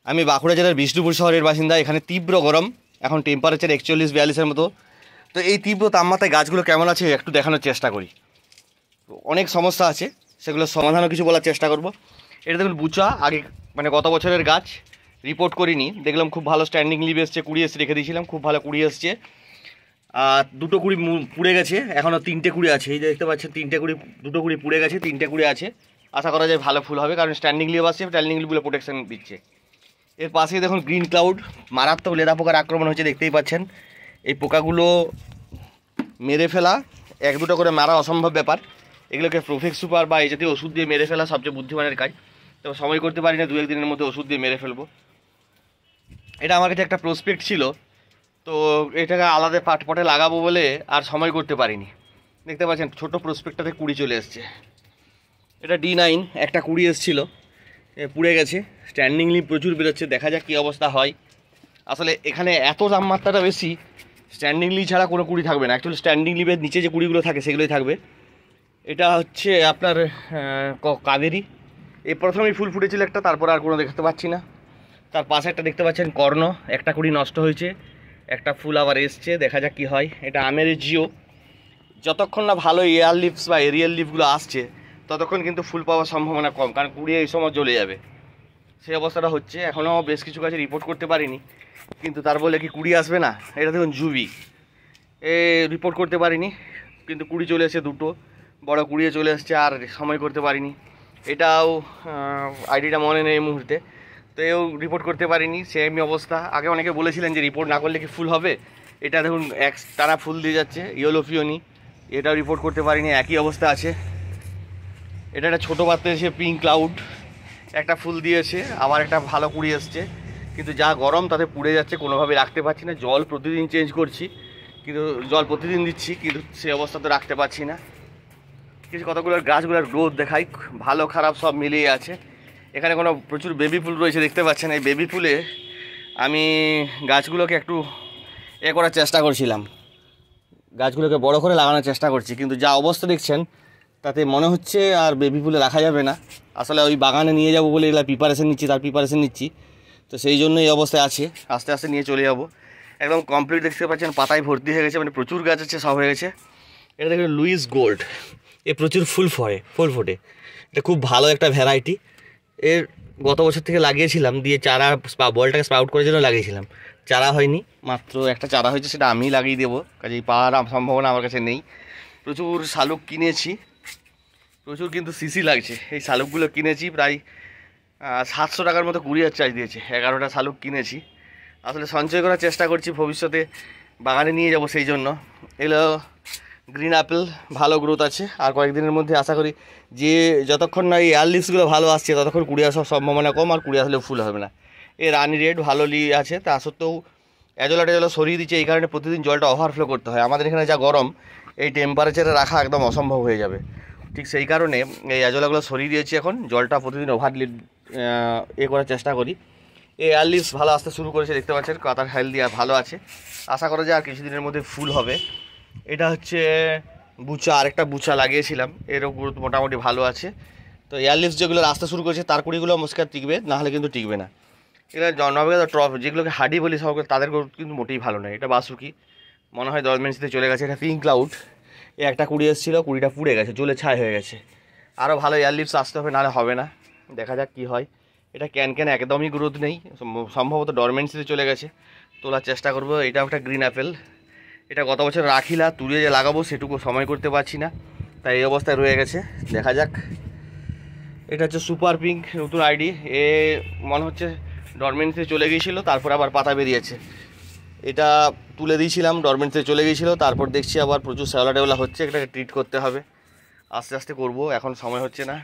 আমি বাঁকুড়া জেলার বিষ্ণুপুর শহরের বাসিন্দা। এখানে তীব্র গরম, এখন টেম্পারেচার 41-42-এর মতো। তো এই তীব্র তাপমাত্রায় গাছগুলো কেমন আছে একটু দেখানোর চেষ্টা করি। অনেক সমস্যা আছে, সেগুলোর সমাধানও কিছু বলার চেষ্টা করব। এটা দেখুন বুচা, আগে মানে গত বছরের গাছ, রিপোর্ট করিনি, দেখলাম খুব ভালো স্ট্যান্ডিং লিভ এসছে, কুড়ি এসে রেখে দিয়েছিলাম, খুব ভালো কুড়ি এসছে। আর দুটো কুড়ি পুড়ে গেছে, এখনও 3টে কুড়ি আছে। এই যে দেখতে পাচ্ছেন 3টে কুড়ি, দুটো কুড়ি পুড়ে গেছে, 3টে কুড়ি আছে। আশা করা যায় ভালো ফুল হবে, কারণ স্ট্যান্ডিং লিভ আসছে, স্ট্যান্ডিং লিভগুলো প্রোটেকশন দিচ্ছে। এর পাশেই দেখুন গ্রিন ক্লাউড, মারাত্মক লেদা পোকার আক্রমণ হচ্ছে, দেখতেই পাচ্ছেন। এই পোকাগুলো মেরে ফেলা, এক দুটো করে মারা অসম্ভব ব্যাপার। এগুলোকে প্রোফেক্স সুপার বা এই জাতীয় ওষুধ দিয়ে মেরে ফেলা সবচেয়ে বুদ্ধিমানের কাজ। তো সময় করতে পারি না, 2-1 দিনের মধ্যে ওষুধ দিয়ে মেরে ফেলবো। এটা আমার কাছে একটা প্রসপেক্ট ছিল, তো এটাকে আলাদা পটে লাগাবো বলে আর সময় করতে পারিনি। দেখতে পাচ্ছেন ছোটো প্রসপেক্টটাতে কুড়ি চলে এসছে। এটা D9, একটা কুড়ি এসেছিলো, পুড়ে গেছে। স্ট্যান্ডিং লিভ প্রচুর বেরোচ্ছে, দেখা যাক কী অবস্থা হয়। আসলে এখানে এত তাপমাত্রাটা বেশি, স্ট্যান্ডিং লিভ ছাড়া কোনো কুড়ি থাকবে না। অ্যাকচুয়ালি স্ট্যান্ডিং লিভের নিচে যে কুড়িগুলো থাকে সেগুলোই থাকবে। এটা হচ্ছে আপনার কাবেরি। এই প্রথমেই ফুল ফুটেছিল একটা, তারপর আর কোনো দেখতে পাচ্ছি না। তার পাশে একটা দেখতে পাচ্ছেন কর্ণ, একটা কুড়ি নষ্ট হয়েছে, একটা ফুল আবার এসছে, দেখা যাক কী হয়। এটা আমের জিও, যতক্ষণ না ভালো এয়ার লিভস বা এরিয়াল লিভগুলো আসছে ততক্ষণ কিন্তু ফুল পাওয়ার সম্ভাবনা কম, কারণ কুড়িয়ে এই সময় জ্বলে যাবে। সেই অবস্থাটা হচ্ছে। এখনও বেশ কিছু গাছে রিপোর্ট করতে পারিনি, কিন্তু তার বলে কি কুড়ি আসবে না? এটা দেখুন জুবি, রিপোর্ট করতে পারিনি, কিন্তু কুড়ি চলে এসেছে, দুটো বড় কুড়িয়ে চলে এসছে, আর সময় করতে পারিনি। এটাও আইডিটা মনে নেই এই মুহূর্তে, তো এও রিপোর্ট করতে পারিনি, সেম অবস্থা। আগে অনেকে বলেছিলেন যে রিপোর্ট না করলে কি ফুল হবে। এটা দেখুন এক টানা ফুল দিয়ে যাচ্ছে, ইয়েলো ফিওনি, এটাও রিপোর্ট করতে পারিনি, একই অবস্থা আছে। এটা একটা ছোটো পাত্রে এসে পিঙ্ক ক্লাউড, একটা ফুল দিয়েছে, আবার একটা ভালো কুড়ি এসছে, কিন্তু যা গরম তাতে পুড়ে যাচ্ছে, কোনোভাবে রাখতে পারছি না। জল প্রতিদিন চেঞ্জ করছি, কিন্তু জল প্রতিদিন দিচ্ছি, কিন্তু সেই অবস্থাতে রাখতে পারছি না। কিছু কতগুলোর গাছগুলোর গ্রোথ দেখাই, ভালো খারাপ সব মিলিয়ে আছে। এখানে কোনো প্রচুর বেবি ফুল রয়েছে, দেখতে পাচ্ছেন। এই বেবি ফুলে আমি গাছগুলোকে একটু করার চেষ্টা করছিলাম, গাছগুলোকে বড় করে লাগানোর চেষ্টা করছি, কিন্তু যা অবস্থা দেখছেন তাতে মনে হচ্ছে আর বেবি ফুলে রাখা যাবে না। আসলে ওই বাগানে নিয়ে যাব বলে এগুলো প্রিপারেশন নিচ্ছি, তো সেই জন্য এই অবস্থায় আছে। আস্তে আস্তে নিয়ে চলে যাব। একদম কমপ্লিট দেখতে পাচ্ছেন, পাতায় ভর্তি হয়ে গেছে, মানে প্রচুর গাছ আছে, সব হয়ে গেছে। এটা দেখুন লুইস গোল্ড, এ প্রচুর ফুল ফোটে। এটা খুব ভালো একটা ভ্যারাইটি। এর গত বছর থেকে লাগিয়েছিলাম, দিয়ে চারা বলটাকে স্প্রাউট করার জন্য লাগিয়েছিলাম, চারা হয়নি, মাত্র একটা চারা হয়েছে, সেটা আমি লাগিয়ে দেবো, কাজেই পাওয়ার সম্ভাবনা আমার কাছে নেই। প্রচুর শালুক কিনেছি, প্রচুর কিন্তু সিসি লাগছে। এই শালুকগুলো কিনেছি প্রায় 700 টাকার মতো, কুরিয়ার চার্জ দিয়েছে। 11টা শালুক কিনেছি। আসলে সঞ্চয় করার চেষ্টা করছি, ভবিষ্যতে বাগানে নিয়ে যাব, সেই জন্য। এগুলো গ্রিন অ্যাপেল, ভালো গ্রোথ আছে, আর কয়েকদিনের মধ্যে আশা করি যে যতক্ষণ না এই এয়ার লিভসগুলো ভালো আসছে ততক্ষণ কুড়ি আসার সম্ভাবনা কম, আর কুড়ি আসলেও ফুল হবে না। এই রানি রেড ভালো আছে, তা সত্ত্বেও অ্যাজোলা সরিয়ে দিচ্ছে, এই কারণে প্রতিদিন জলটা ওভারফ্লো করতে হয়। আমাদের এখানে যা গরম, এই টেম্পারেচারে রাখা একদম অসম্ভব হয়ে যাবে। ঠিক সেই কারণে এই অ্যাজোলাগুলো সরিয়ে দিয়েছি, এখন জলটা প্রতিদিন ওভারলি করার চেষ্টা করি। এই এয়ার লিভস ভালো আসতে শুরু করেছে, দেখতে পাচ্ছেন, কাতার হেলদি আর ভালো আছে। আশা করা যায় আর কিছুদিনের মধ্যে ফুল হবে। এটা হচ্ছে বুচা, আরেকটা বুচা লাগিয়েছিলাম, এরও গ্রোথ মোটামুটি ভালো আছে। তো এয়ার লিভস যেগুলো আসতে শুরু করেছে তার কুড়িগুলো মুস্কার টিকবে, নাহলে কিন্তু টিকবে না। এগুলো নবগত ট্রফ, যেগুলোকে হাডি বলি সব, তাদের গ্রোথ কিন্তু মোটেই ভালো নয়। এটা বাসুকি, মনে হয় ডরমেন্সিতে চলে গেছে। এটা পিঙ্ক ক্লাউড, এই একটা কুড়ি এসেছিলো, কুড়িটা পুড়ে গেছে, জ্বলে ছাই হয়ে গেছে। আরও ভালো এয়ার লিভস আসতে হবে, নাহলে হবে না। দেখা যাক কী হয়। এটা ক্যান একদমই গ্রোথ নেই, সম্ভবত ডরমেন্সিতে চলে গেছে, তোলার চেষ্টা করবো। এটা একটা গ্রিন অ্যাপেল, এটা গত বছর রাখিলা, তুলে যে লাগাবো সেটুকু সময় করতে পারছি না, তাই এই অবস্থায় রয়ে গেছে, দেখা যাক। এটা হচ্ছে সুপার পিঙ্ক, নতুন আইডি, এ মনে হচ্ছে ডরমেন্সিতে চলে গিয়েছিলো, তারপর আবার পাতা বেরিয়েছে। এটা তুলে দিয়েছিলাম, ডরমেন্সিতে চলে গিয়েছিলো, তারপর দেখছি আবার প্রচুর শ্যাওলা টেওলা হচ্ছে, এটাকে ট্রিট করতে হবে, আস্তে আস্তে করব, এখন সময় হচ্ছে না।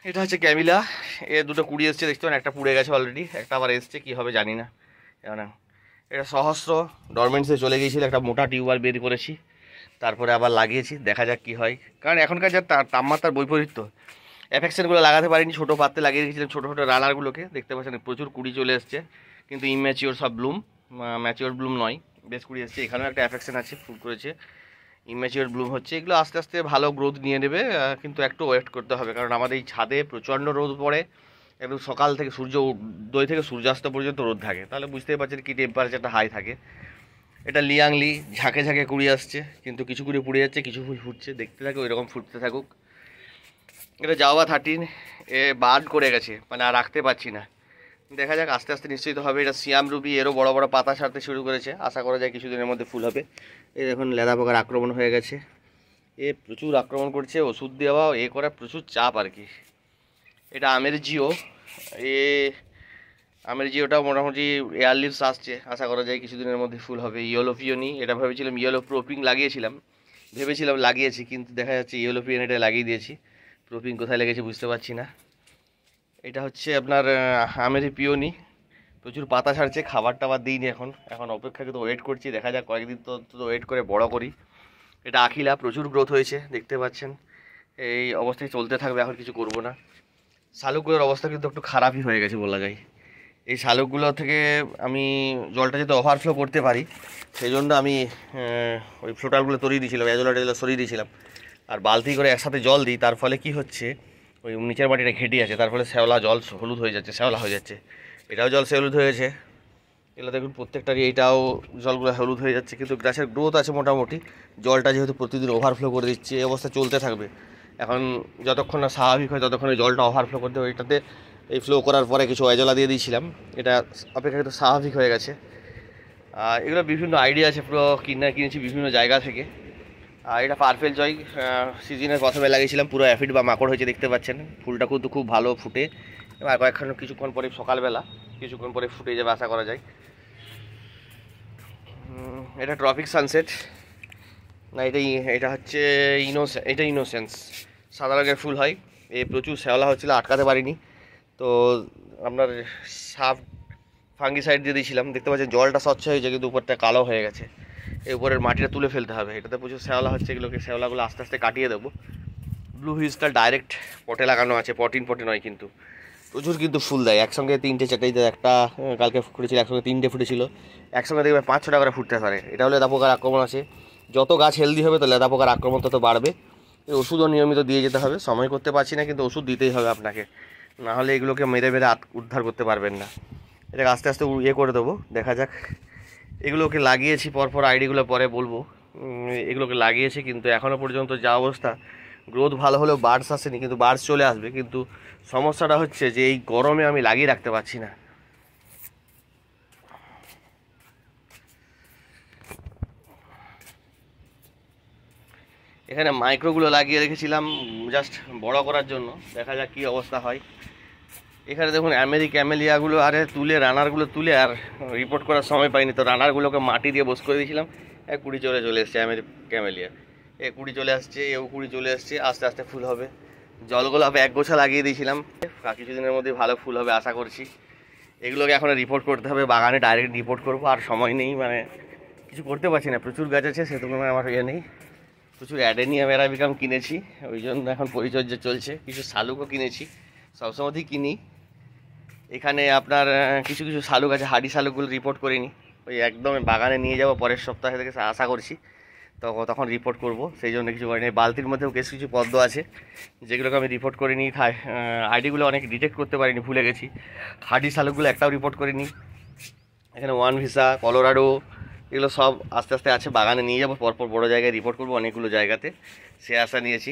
এটা হচ্ছে ক্যামিলা, এ দুটো কুড়ি এসছে, দেখতে পারেন, একটা পুড়ে গেছে অলরেডি, একটা আবার এসছে, কী হবে জানি না। এটা সহস্র, ডরমেন্টসে চলে গিয়েছিল, একটা মোটা টিউবার বের করেছি, তারপরে আবার লাগিয়েছি, দেখা যাক কী হয়। কারণ এখনকার যা তাপমাত্রার বৈপরীত্য, অ্যাফেকশনগুলো লাগাতে পারিনি, ছোটো পাত্রে লাগিয়ে রেখেছিলাম ছোটো ছোটো রানারগুলোকে, দেখতে পাচ্ছেন প্রচুর কুড়ি চলে এসছে, কিন্তু ইম্যাচিওর সব ব্লুম, ম্যাচিওর ব্লুম নয়, বেশ কুড়ি এসছে। এখানেও একটা অ্যাফেকশন আছে, ফুল করেছে, ইম্যাচিওর ব্লুম হচ্ছে। এগুলো আস্তে আস্তে ভালো গ্রোথ নিয়ে নেবে, কিন্তু একটু ওয়েট করতে হবে, কারণ আমাদের এই ছাদে প্রচণ্ড রোদ পড়ে, একদম সকাল থেকে উদয় থেকে সূর্যাস্ত পর্যন্ত রোদ থাকে, তাহলে বুঝতেই পারছেন কি টেম্পারেচারটা হাই থাকে। এটা লিয়াংলি ঝাঁকে ঝাঁকে কুড়ি আসছে, কিন্তু কিছু কুড়ি পুড়ে যাচ্ছে, কিছু ফুটছে, দেখতে থাকে ওই রকম ফুটতে থাকুক। এটা জাভা 13 এ বার্ন করে গেছে, মানে আর রাখতে পারছি না। দেখা যাক, আস্তে আস্তে নিশ্চয়ই তো হবে। এটা সিয়াম রুবি, এরও বড় বড় পাতা ছাড়তে শুরু করেছে, আশা করা যায় কিছুদিনের মধ্যে ফুল হবে। এই দেখুন লেদা পোকার আক্রমণ হয়ে গেছে, এ প্রচুর আক্রমণ করছে, ওষুধ দেওয়া করা প্রচুর চাপ আর কি। এটা আমের জিও, এ আমের জিওটাও মোটামুটি এয়ার লিভস আসছে, আশা করা যায় কিছুদিনের মধ্যে ফুল হবে। ইয়েলো পিওনি, এটা ভেবেছিলাম ইয়েলো প্রোপিং ভেবেছিলাম লাগিয়েছি, কিন্তু দেখা যাচ্ছে ইয়েলো পিওনি এটা লাগিয়ে দিয়েছি, প্রোপিং কোথায় লেগেছে বুঝতে পারছি না। এটা হচ্ছে আপনার আমের পিওনি, প্রচুর পাতা ছাড়ছে, খাবার টাবার দিইনি এখন অপেক্ষাকৃত ওয়েট করছি, দেখা যাক কয়েকদিন তো ওয়েট করে বড় করি। এটা আখিলা, প্রচুর গ্রোথ হয়েছে দেখতে পাচ্ছেন, এই অবস্থায় চলতে থাকবে, এখন কিছু করব না। শালুকগুলোর অবস্থা কিন্তু একটু খারাপই হয়ে গেছে বলা যায়। এই শালুকগুলো থেকে আমি জলটা যাতে ওভারফ্লো করতে পারি সেই জন্য আমি ওই ফ্লোটারগুলো তরিয়ে দিয়েছিলাম, এজোলা সরিয়ে দিয়েছিলাম, আর বালতি করে একসাথে জল দিই। তার ফলে কি হচ্ছে, ওই নিচের মাটিটা ঘেটে আছে, তার ফলে শ্যাওলা জল হলুদ হয়ে যাচ্ছে, শ্যাওলা হয়ে যাচ্ছে। এটাও জল হলুদ হয়েছে, এগুলো দেখুন প্রত্যেকটারই এইটাও জলগুলো হলুদ হয়ে যাচ্ছে, কিন্তু গাছের গ্রোথ আছে মোটামুটি। জলটা যেহেতু প্রতিদিন ওভারফ্লো করে দিচ্ছি, এই অবস্থা চলতে থাকবে। এখন যতক্ষণ না স্বাভাবিক হয় ততক্ষণ জলটা ওভারফ্লো করতে হবে। এটাতে এই ফ্লো করার পরে কিছু এজোলা দিয়ে দিয়েছিলাম, এটা অপেক্ষাকৃত স্বাভাবিক হয়ে গেছে। এগুলো বিভিন্ন আইডিয়া আছে, পুরো কিনেছি বিভিন্ন জায়গা থেকে। এটা পার্পেল জয়, সিজনের প্রথমে লাগিয়েছিলাম, পুরো অ্যাফিড বা মাকড় হয়েছে দেখতে পাচ্ছেন। ফুলটা কিন্তু খুব ভালো ফুটে, আর কিছুক্ষণ পরে সকালবেলা কিছুক্ষণ পরে ফুটে যাবে আশা করা যায়। এটা ট্রপিক সানসেট না, এটা হচ্ছে ইনোসেন্স, সাদা রঙের ফুল হয়। প্রচুর শ্যাওলা হচ্ছিল, আটকাতে পারিনি, তো আপনার সাফ ফাঙ্গিসাইড দিয়ে দিয়েছিলাম। দেখতে পাচ্ছেন জলটা স্বচ্ছ হয়েছে, কিন্তু উপরটা কালো হয়ে গেছে, এই উপরের মাটিটা তুলে ফেলতে হবে। এটাতে প্রচুর শ্যাওলা হচ্ছে, শ্যাওলাগুলো আস্তে আস্তে কাটিয়ে দেবো। ব্লু হুইস্টার ডাইরেক্ট পটে লাগানো আছে, পটে নয়, কিন্তু প্রচুর কিন্তু ফুল দেয় একসঙ্গে, 3টে 4টে, একটা কালকে ফুটেছিল, একসঙ্গে 3টে ফুটেছিল, একসঙ্গে দেখবে 5-6টা করে ফুটতে পারে। এটা হলে লেদা পোকার আক্রমণ আছে, যত গাছ হেলদি হবে তো লেদা পোকার আক্রমণ তত বাড়বে। এই ওষুধও নিয়মিত দিয়ে যেতে হবে, সময় করতে পারছি না, কিন্তু ওষুধ দিতেই হবে আপনাকে, নাহলে এগুলোকে মেরে উদ্ধার করতে পারবেন না। এটাকে আস্তে আস্তে করে দেবো, দেখা যাক। এগুলোকে লাগিয়েছি পরপর, আইডিগুলো পরে বলবো। এগুলোকে লাগিয়েছি, কিন্তু এখনও পর্যন্ত যা অবস্থা, গ্রোথ ভালো হলেও বার্ডস আসেনি, কিন্তু বার্ডস চলে আসবে। কিন্তু সমস্যাটা হচ্ছে যে এই গরমে আমি লাগিয়ে রাখতে পারছি না। এখানে মাইক্রোগুলো লাগিয়ে রেখেছিলাম জাস্ট বড় করার জন্য, দেখা যাক কী অবস্থা হয়। এখানে দেখুন ক্যামেলিয়াগুলো রানারগুলো তুলে আর রিপোর্ট করার সময় পাইনি, তো রানারগুলোকে মাটি দিয়ে বস করে দিয়েছিলাম। কুড়ি চলে এসছে ক্যামেলিয়া, কুড়ি চলে আসছে, কুড়ি চলে আসছে, আস্তে আস্তে ফুল হবে। জলগুলো এক গোছা লাগিয়ে দিয়েছিলাম, কিছুদিনের মধ্যে ভালো ফুল হবে আশা করছি। এগুলোকে এখন রিপোর্ট করতে হবে, বাগানে ডাইরেক্ট রিপোর্ট করবো, আর সময় নেই, মানে কিছু করতে পারছি না, প্রচুর গাছ আছে, সে তুলনায় আমার নেই। প্রচুর অ্যাডেনিয়াম অ্যারাবিকাম কিনেছি, ওই জন্য এখন পরিচর্যা চলছে। কিছু শালুকও কিনেছি, সবসময়ই কিনি। এখানে আপনার কিছু শালুক আছে, হাডি শালুকগুলো রিপোর্ট করিনি, ওই একদম বাগানে নিয়ে যাব পরের সপ্তাহে থেকে আশা করছি, তখন রিপোর্ট করব, সেই জন্য কিছু করিনি। বালতির মধ্যেও কিছু পদ্ম আছে যেগুলোকে আমি রিপোর্ট করিনি, আইডিগুলো অনেক ডিটেক্ট করতে পারিনি, ভুলে গেছি। হাডি শালুকগুলো একটাও রিপোর্ট করিনি। এখানে ওয়ান ভিসা, কলোরাডো, এগুলো সব আস্তে আস্তে আছে, বাগানে নিয়ে যাবো, পরপর বড়ো জায়গায় রিপোর্ট করবো, অনেকগুলো জায়গাতে, সে আশা নিয়েছি।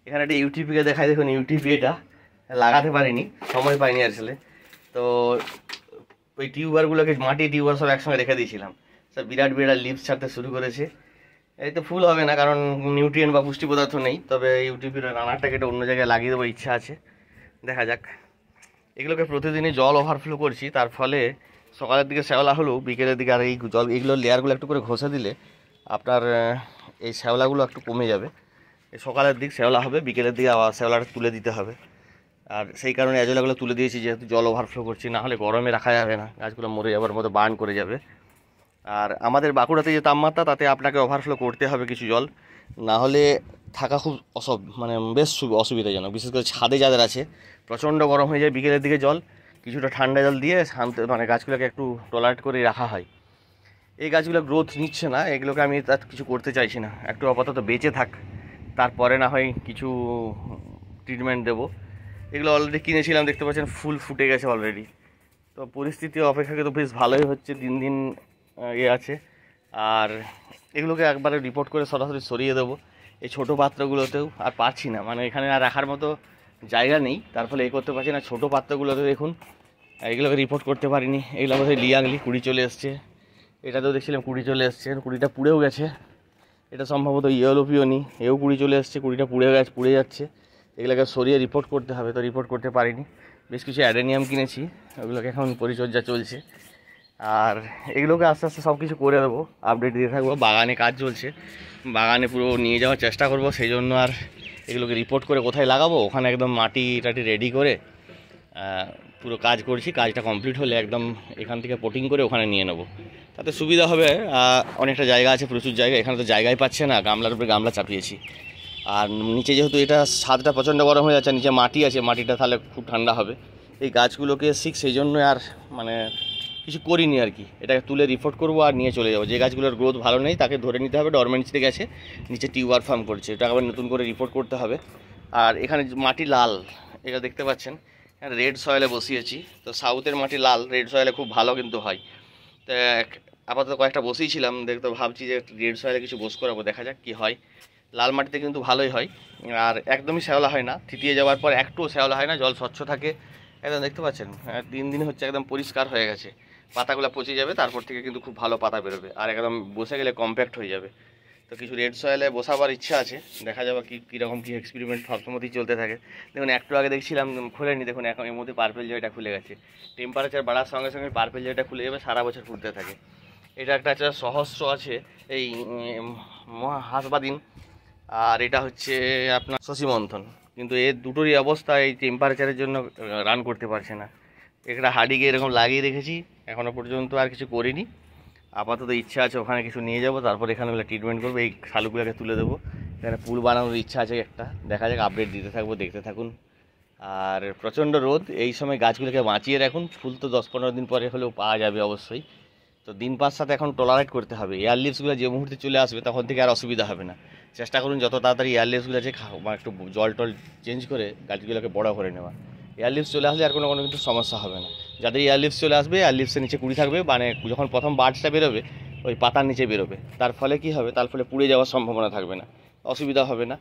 এখানে একটা ইউটিপিকে দেখাই, দেখুন ইউটিপি, এটা লাগাতে পারিনি, সময় পাইনি আসলে। তো ওই টিউবারগুলোকে, মাটি টিউবার সব একসঙ্গে রেখে দিয়েছিলাম, সব বিরাট লিভস ছাড়তে শুরু করেছে। এই তো ফুল হবে না, কারণ নিউট্রিয়েন্ট বা পুষ্টি পদার্থ নেই, তবে ইউটিপির রানারটাকে এটা অন্য জায়গায় লাগিয়ে দেবো ইচ্ছা আছে, দেখা যাক। এগুলোকে প্রতিদিনই জল ওভারফ্লো করছি, তার ফলে সকালের দিকে শ্যাওলা হলেও বিকেলের দিকে আর এই এগুলোর লেয়ারগুলো একটু করে ঘষে দিলে আপনার এই শ্যাওলাগুলো একটু কমে যাবে। সকালের দিক শ্যাওলা হবে, বিকেলের দিকে আবার শ্যাওলাটা তুলে দিতে হবে, আর সেই কারণে এজোলাগুলো তুলে দিয়েছি, যেহেতু জল ওভারফ্লো করছি, না হলে গরমে রাখা যাবে না, গাছগুলো মরে যাবার মতো বার্ন করে যাবে। আর আমাদের বাঁকুড়াতে যে তাপমাত্রা, তাতে আপনাকে ওভারফ্লো করতে হবে কিছু জল, না হলে থাকা খুব বেশ অসুবিধাজনক। বিশেষ করে ছাদে যাদের আছে, প্রচণ্ড গরম হয়ে যায়, বিকেলের দিকে জল কিছুটা ঠান্ডা জল দিয়ে গাছগুলোকে একটু টলারেট করে রাখা হয়। এই গাছগুলো গ্রোথ নিচ্ছে না, এগুলোকে আমি তার কিছু করতে চাইছি না, একটু আপাতত বেঁচে থাক, তারপরে না হয় কিছু ট্রিটমেন্ট দেবো। এগুলো অলরেডি কিনেছিলাম, দেখতে পাচ্ছেন ফুল ফুটে গেছে অলরেডি। তো পরিস্থিতি অপেক্ষাকৃত বেশ ভালোই হচ্ছে, দিন দিন আছে। আর এগুলোকে একবারে রিপোর্ট করে সরাসরি সরিয়ে দেবো। এই ছোটো পাত্রগুলোতেও আর পারছি না, মানে এখানে আর রাখার মতো জায়গা নেই, তার ফলে এই করতে পারছি না। ছোটো পাত্রগুলোতে দেখুন এগুলোকে রিপোর্ট করতে পারিনি। এগুলো বোধহয় লিয়াংলি কুড়ি চলে এসছে, এটাতেও দেখছিলাম কুড়ি চলে এসছে, কুড়িটা পুড়েও গেছে। এটা সম্ভবত ইয়েলো পিওনি, এও কুড়ি চলে এসছে, কুড়িটা পুড়ে যাচ্ছে। এগুলোকে সরিয়ে রিপোর্ট করতে হবে, তো রিপোর্ট করতে পারিনি। বেশ কিছু অ্যাডেনিয়াম কিনেছি, ওগুলোকে এখন পরিচর্যা চলছে। আর এগুলোকে আস্তে আস্তে সব কিছু করে দেবো, আপডেট দিয়ে থাকবো। বাগানে কাজ চলছে, বাগানে পুরো নিয়ে যাওয়ার চেষ্টা করব। সেই জন্য আর এগুলোকে রিপোর্ট করে কোথায় লাগাবো, ওখানে একদম মাটি টাটি রেডি করে পুরো কাজ করছি। কাজটা কমপ্লিট হলে একদম এখান থেকে পোটিং করে ওখানে নিয়ে নেবো, তাতে সুবিধা হবে। অনেকটা জায়গা আছে, প্রচুর জায়গা, এখানে তো জায়গায় পাচ্ছে না, গামলার উপরে গামলা চাপিয়েছি। আর নিচে যেহেতু এটা ছাদটা প্রচণ্ড গরম হয়ে যাচ্ছে, নিচে মাটি আছে, মাটিটা তাহলে খুব ঠান্ডা হবে। এই গাছগুলোকে সেই জন্য আর মানে কিছু করিনি আর কি। এটাকে তুলে রিপোর্ট করবো আর নিয়ে চলে যাবো। যে গাছগুলোর গ্রোথ ভালো নেই তাকে ধরে নিতে হবে, ডরমেন্সিতে গেছে, নিচে টিউবার ফার্ম করছে, এটা আবার নতুন করে রিপোর্ট করতে হবে। আর এখানে মাটি লাল, এটা দেখতে পাচ্ছেন, রেড সয়েলে বসিয়েছি। তো সাউথের মাটি লাল, রেড সয়েলে খুব ভালো কিন্তু হয়। তো আপাতত কয়েকটা বসিয়েছিলাম, দেখতে ভাবছি যে রেড সয়েলে কিছু বস করাবো, দেখা যাক কী হয়। লাল মাটিতে কিন্তু ভালোই হয়, আর একদমই শ্যাওলা হয় না, থিতিয়ে যাওয়ার পর একটুও শ্যাওলা হয় না, জল স্বচ্ছ থাকে একদম। দেখতে পাচ্ছেন দিন দিন হচ্ছে একদম পরিষ্কার হয়ে গেছে। পাতাগুলো পচে যাবে, তারপর থেকে কিন্তু খুব ভালো পাতা বেরোবে, আর একদম বসে গেলে কম্প্যাক্ট হয়ে যাবে। তো কিছু রেড সয়েলে বসাবার ইচ্ছা আছে, দেখা যাবে কীরকম কী এক্সপেরিমেন্ট সবসময়ই চলতে থাকে। দেখুন একটু আগে দেখছিলাম খুলেনি, দেখুন এখন এর মধ্যে পার্পেল জয়টা খুলে গেছে। টেম্পারেচার বাড়ার সঙ্গে সঙ্গে পার্পেল জয়টা খুলে যাবে, সারা বছর ফুটতে থাকে। এটা একটা আছে সহস্র আছে, এই হাসবাদিন, আর এটা হচ্ছে আপনার শশীমন্থন। কিন্তু এর দুটোরই অবস্থা এই টেম্পারেচারের জন্য রান করতে পারছে না। একটা হাডিকে এরকম লাগিয়ে রেখেছি, এখনও পর্যন্ত আর কিছু করিনি। আপাতত ইচ্ছা আছে ওখানে কিছু নিয়ে যাব, তারপর এখানে ওগুলো ট্রিটমেন্ট করবো, এই শালুগুলোকে তুলে দেবো। এখানে পুল বানানোর ইচ্ছা আছে একটা, দেখা যাক, আপডেট দিতে থাকবো, দেখতে থাকুন। আর প্রচণ্ড রোদ, এই সময় গাছগুলোকে বাঁচিয়ে রাখুন। ফুল তো 10-15 দিন পরে হলেও পাওয়া যাবে অবশ্যই। তো দিন পাঁচ সাথে এখন টলারেট করতে হবে। এয়ার লিভসগুলো যে মুহূর্তে চলে আসবে তখন থেকে আর অসুবিধা হবে না। চেষ্টা করুন যত তাড়াতাড়ি এয়ার লিভসগুলো আছে একটু জল টল চেঞ্জ করে গাছগুলোকে বড় করে নেওয়া। এয়ার লিভস চলে আসলে আর কোনো কিন্তু সমস্যা হবে না। যাদের এয়ার লিভস চলে আসবে, এয়ার লিভসের নিচে কুড়ি থাকবে, মানে যখন প্রথম বার্ডসটা বেরোবে ওই পাতার নিচে বেরোবে, তার ফলে কি হবে, তার ফলে পুড়ে যাওয়ার সম্ভাবনা থাকবে না, অসুবিধা হবে না।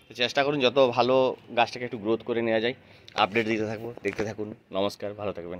তো চেষ্টা করুন যত ভালো গাছটাকে একটু গ্রোথ করে নেওয়া যায়। আপডেট দিতে থাকবো, দেখতে থাকুন। নমস্কার, ভালো থাকবেন।